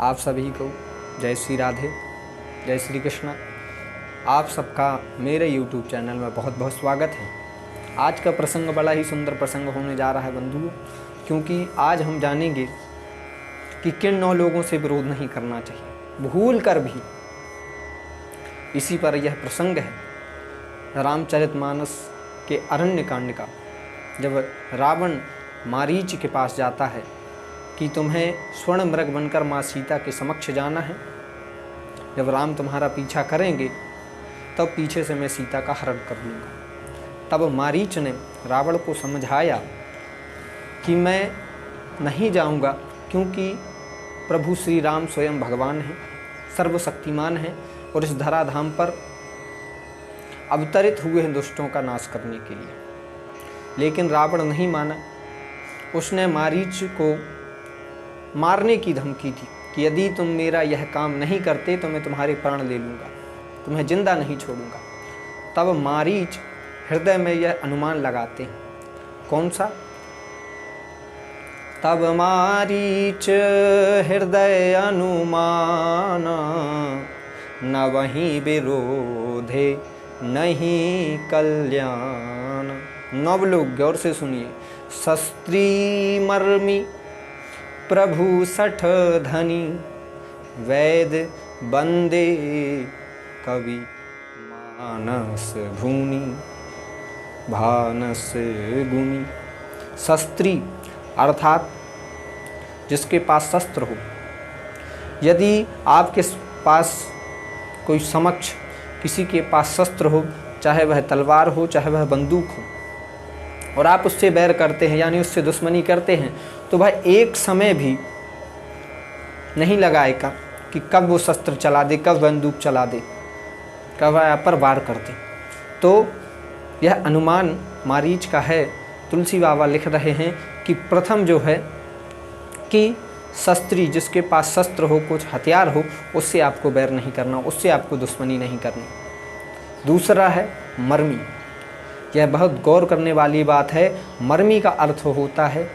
आप सभी को जय श्री राधे, जय श्री कृष्णा। आप सबका मेरे YouTube चैनल में बहुत बहुत स्वागत है। आज का प्रसंग बड़ा ही सुंदर प्रसंग होने जा रहा है बंधुओं, क्योंकि आज हम जानेंगे कि किन 9 लोगों से विरोध नहीं करना चाहिए, भूल कर भी। इसी पर यह प्रसंग है रामचरितमानस के अरण्य कांड का, जब रावण मारीच के पास जाता है कि तुम्हें स्वर्ण मृग बनकर माँ सीता के समक्ष जाना है। जब राम तुम्हारा पीछा करेंगे तब पीछे से मैं सीता का हरण कर लूँगा। तब मारीच ने रावण को समझाया कि मैं नहीं जाऊँगा, क्योंकि प्रभु श्री राम स्वयं भगवान हैं, सर्वशक्तिमान हैं और इस धराधाम पर अवतरित हुए हैं दुष्टों का नाश करने के लिए। लेकिन रावण नहीं माना। उसने मारीच को मारने की धमकी दी कि यदि तुम मेरा यह काम नहीं करते तो मैं तुम्हारे प्राण ले लूँगा, तुम्हें जिंदा नहीं छोड़ूंगा। तब मारीच हृदय में यह अनुमान लगाते हैं। कौन सा? तब मारीच हृदय अनुमान, न वहीं विरोधे नहीं कल्याण। नव लोग गौर से सुनिए। शस्त्री मर्मी प्रभु सठ धनी, वैद बंदे कवि मानस भूनि भानस गुनी। शस्त्री अर्थात जिसके पास शस्त्र हो। यदि आपके पास कोई समक्ष किसी के पास शस्त्र हो, चाहे वह तलवार हो चाहे वह बंदूक हो, और आप उससे बैर करते हैं यानी उससे दुश्मनी करते हैं, तो वह एक समय भी नहीं लगाएगा कि कब वो शस्त्र चला दे, कब बंदूक चला दे, कब वह आप पर वार कर दे। तो यह अनुमान मारीच का है। तुलसी बाबा लिख रहे हैं कि प्रथम जो है कि शस्त्री जिसके पास शस्त्र हो, कुछ हथियार हो, उससे आपको बैर नहीं करना, उससे आपको दुश्मनी नहीं करनी। दूसरा है मर्मी। यह बहुत गौर करने वाली बात है। मर्मी का अर्थ होता है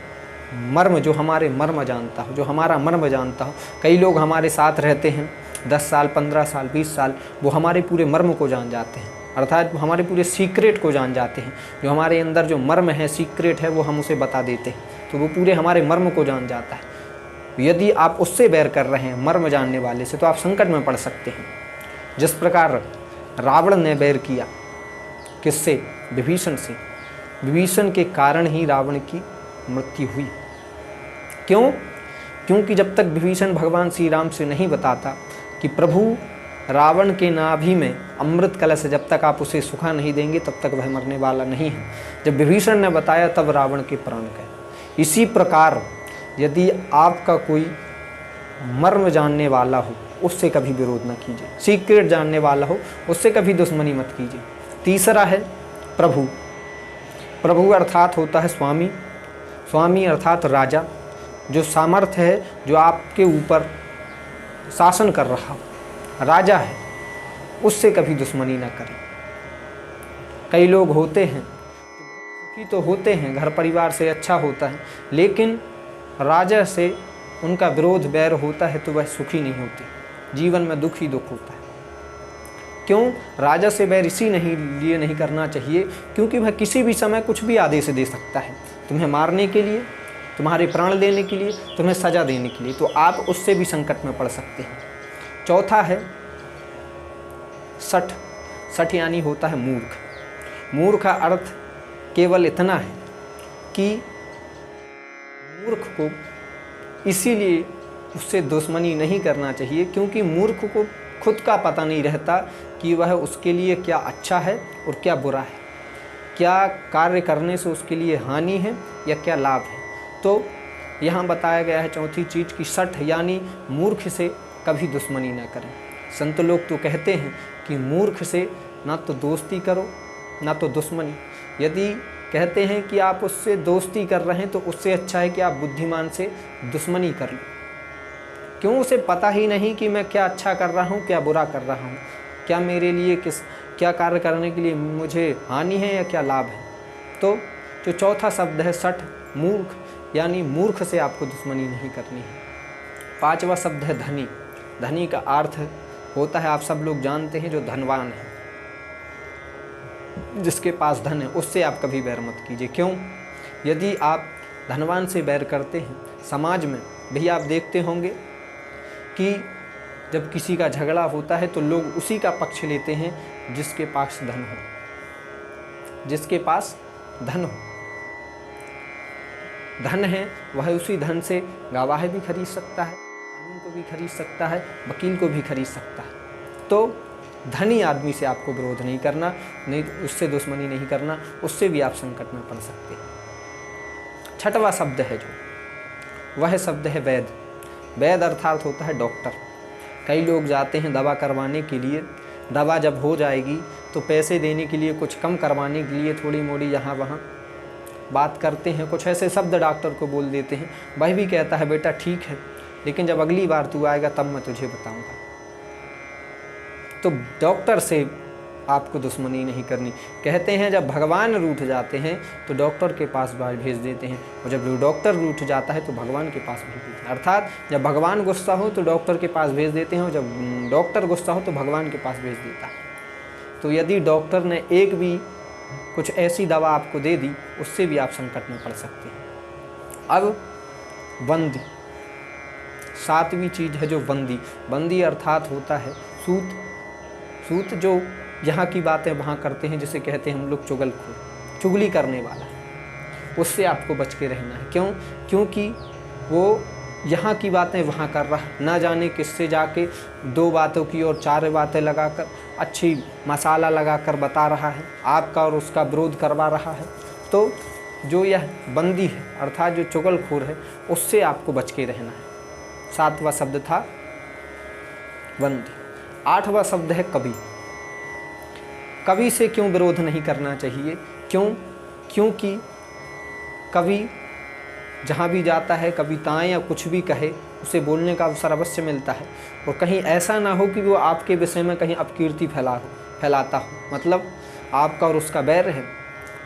मर्म, जो हमारे मर्म जानता हो, जो हमारा मर्म जानता हो। कई लोग हमारे साथ रहते हैं 10 साल 15 साल 20 साल, वो हमारे पूरे मर्म को जान जाते हैं, अर्थात हमारे पूरे सीक्रेट को जान जाते हैं। जो हमारे अंदर जो मर्म है, सीक्रेट है, वो हम उसे बता देते हैं, तो वो पूरे हमारे मर्म को जान जाता है। यदि आप उससे बैर कर रहे हैं, मर्म जानने वाले से, तो आप संकट में पड़ सकते हैं। जिस प्रकार रावण ने बैर किया, किससे? विभीषण से। विभीषण के कारण ही रावण की मृत्यु हुई। क्यों? क्योंकि जब तक विभीषण भगवान श्री राम से नहीं बताता कि प्रभु रावण के नाभि में अमृत कलश, जब तक आप उसे सुखा नहीं देंगे तब तक वह मरने वाला नहीं है। जब विभीषण ने बताया तब रावण के प्राण गए। इसी प्रकार यदि आपका कोई मर्म जानने वाला हो, उससे कभी विरोध न कीजिए। सीक्रेट जानने वाला हो, उससे कभी दुश्मनी मत कीजिए। तीसरा है प्रभु। प्रभु अर्थात होता है स्वामी। स्वामी अर्थात राजा, जो सामर्थ्य है, जो आपके ऊपर शासन कर रहा हो, राजा है, उससे कभी दुश्मनी ना करें। कई लोग होते हैं, सुखी तो होते हैं, घर परिवार से अच्छा होता है, लेकिन राजा से उनका विरोध बैर होता है तो वह सुखी नहीं होते, जीवन में दुख ही दुख होता है। क्यों? राजा से बैर इसी लिए नहीं करना चाहिए क्योंकि वह किसी भी समय कुछ भी आदेश दे सकता है, तुम्हें मारने के लिए, तुम्हारे प्राण लेने के लिए, तुम्हें सजा देने के लिए, तो आप उससे भी संकट में पड़ सकते हैं। चौथा है सठ। सठ यानी होता है मूर्ख। मूर्ख का अर्थ केवल इतना है कि मूर्ख को इसीलिए उससे दुश्मनी नहीं करना चाहिए क्योंकि मूर्ख को खुद का पता नहीं रहता कि वह उसके लिए क्या अच्छा है और क्या बुरा है, क्या कार्य करने से उसके लिए हानि है या क्या लाभ है। तो यहाँ बताया गया है चौथी चीज़ की सठ यानी मूर्ख से कभी दुश्मनी न करें। संत लोग तो कहते हैं कि मूर्ख से ना तो दोस्ती करो ना तो दुश्मनी। यदि कहते हैं कि आप उससे दोस्ती कर रहे हैं तो उससे अच्छा है कि आप बुद्धिमान से दुश्मनी कर लो। क्यों? उसे पता ही नहीं कि मैं क्या अच्छा कर रहा हूँ, क्या बुरा कर रहा हूँ, क्या मेरे लिए क्या कार्य करने के लिए मुझे हानि है या क्या लाभ है। तो जो चौथा शब्द है सठ, मूर्ख, यानी मूर्ख से आपको दुश्मनी नहीं करनी है। 5वां शब्द है धनी। धनी का अर्थ होता है, आप सब लोग जानते हैं, जो धनवान है, जिसके पास धन है, उससे आप कभी बैर मत कीजिए। क्यों? यदि आप धनवान से बैर करते हैं, समाज में भी आप देखते होंगे कि जब किसी का झगड़ा होता है तो लोग उसी का पक्ष लेते हैं जिसके पास धन हो। जिसके पास धन हो, धन है, वह उसी धन से गवाह भी खरीद सकता है, कानून को भी खरीद सकता है, वकील को भी खरीद सकता है। तो धनी आदमी से आपको विरोध नहीं करना, नहीं उससे दुश्मनी नहीं करना, उससे भी आप संकट में पड़ सकते हैं। 6वां शब्द है जो, वह शब्द है वैद। वैद अर्थात होता है डॉक्टर। कई लोग जाते हैं दवा करवाने के लिए, दवा जब हो जाएगी तो पैसे देने के लिए, कुछ कम करवाने के लिए थोड़ी मोड़ी यहाँ वहाँ बात करते हैं, कुछ ऐसे शब्द डॉक्टर को बोल देते हैं। वह भी कहता है बेटा ठीक है, लेकिन जब अगली बार तू आएगा तब मैं तुझे बताऊंगा। तो डॉक्टर से आपको दुश्मनी नहीं करनी। कहते हैं जब भगवान रूठ जाते हैं तो डॉक्टर के पास भेज देते हैं, और जब डॉक्टर रूठ जाता है तो भगवान के पास भेज देते हैं। अर्थात जब भगवान गुस्सा हो तो डॉक्टर के पास भेज देते हैं, और जब डॉक्टर गुस्सा हो तो भगवान के पास भेज देता है। तो यदि डॉक्टर ने एक भी कुछ ऐसी दवा आपको दे दी, उससे भी आप संकट में पड़ सकते हैं। अब बंदी, 7वीं चीज़ है जो बंदी। बंदी अर्थात होता है सूत। सूत जो यहाँ की बातें वहाँ करते हैं, जिसे कहते हैं हम लोग चुगलखोर, चुगली करने वाला, उससे आपको बच के रहना है। क्यों? क्योंकि वो यहाँ की बातें वहाँ कर रहा, ना जाने किससे जाके 2 बातों की और 4 बातें लगाकर, अच्छी मसाला लगाकर बता रहा है, आपका और उसका विरोध करवा रहा है। तो जो यह बंदी है अर्थात जो चुगलखोर है, उससे आपको बच के रहना है। 7वां शब्द था बंदी। 8वां शब्द है कवि। कवि से क्यों विरोध नहीं करना चाहिए? क्यों? क्योंकि कवि जहाँ भी जाता है, कविताएं या कुछ भी कहे, उसे बोलने का अवसर अवश्य मिलता है। और कहीं ऐसा ना हो कि वो आपके विषय में कहीं अपकीर्ति फैलाता हो, मतलब आपका और उसका बैर है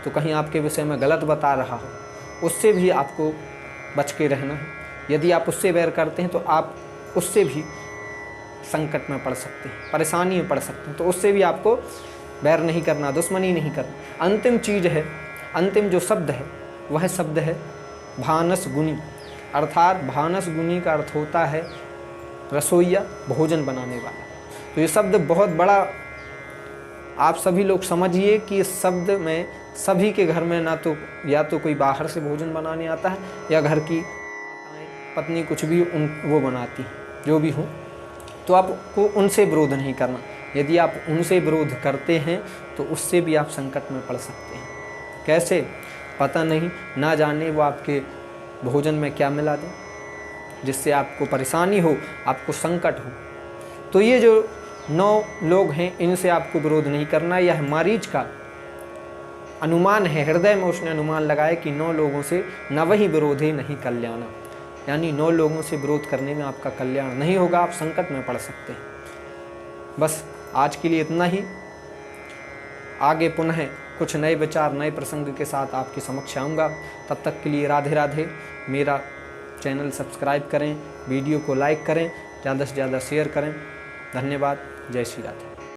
तो कहीं आपके विषय में गलत बता रहा हो, उससे भी आपको बच के रहना है। यदि आप उससे बैर करते हैं तो आप उससे भी संकट में पड़ सकते हैं, परेशानी में पड़ सकते हैं। तो उससे भी आपको बैर नहीं करना, दुश्मनी नहीं करना। अंतिम चीज़ है, अंतिम जो शब्द है वह शब्द है भानस गुनी। अर्थात भानस गुनी का अर्थ होता है रसोइया, भोजन बनाने वाला। तो ये शब्द बहुत बड़ा, आप सभी लोग समझिए कि इस शब्द में सभी के घर में ना तो या तो कोई बाहर से भोजन बनाने आता है, या घर की पत्नी कुछ भी वो बनाती है, जो भी हो, तो आपको उनसे विरोध नहीं करना। यदि आप उनसे विरोध करते हैं तो उससे भी आप संकट में पड़ सकते हैं। कैसे? पता नहीं, ना जाने वो आपके भोजन में क्या मिला दें जिससे आपको परेशानी हो, आपको संकट हो। तो ये जो 9 लोग हैं, इनसे आपको विरोध नहीं करना। यह मरीज का अनुमान है, हृदय में उसने अनुमान लगाया कि 9 लोगों से न वही विरोधे नहीं कल्याण, यानी 9 लोगों से विरोध करने में आपका कल्याण नहीं होगा, आप संकट में पड़ सकते हैं। बस आज के लिए इतना ही। आगे पुनः कुछ नए विचार, नए प्रसंग के साथ आपके समक्ष आऊँगा। तब तक के लिए राधे राधे। मेरा चैनल सब्सक्राइब करें, वीडियो को लाइक करें, ज़्यादा से ज़्यादा शेयर करें। धन्यवाद। जय श्री राधे।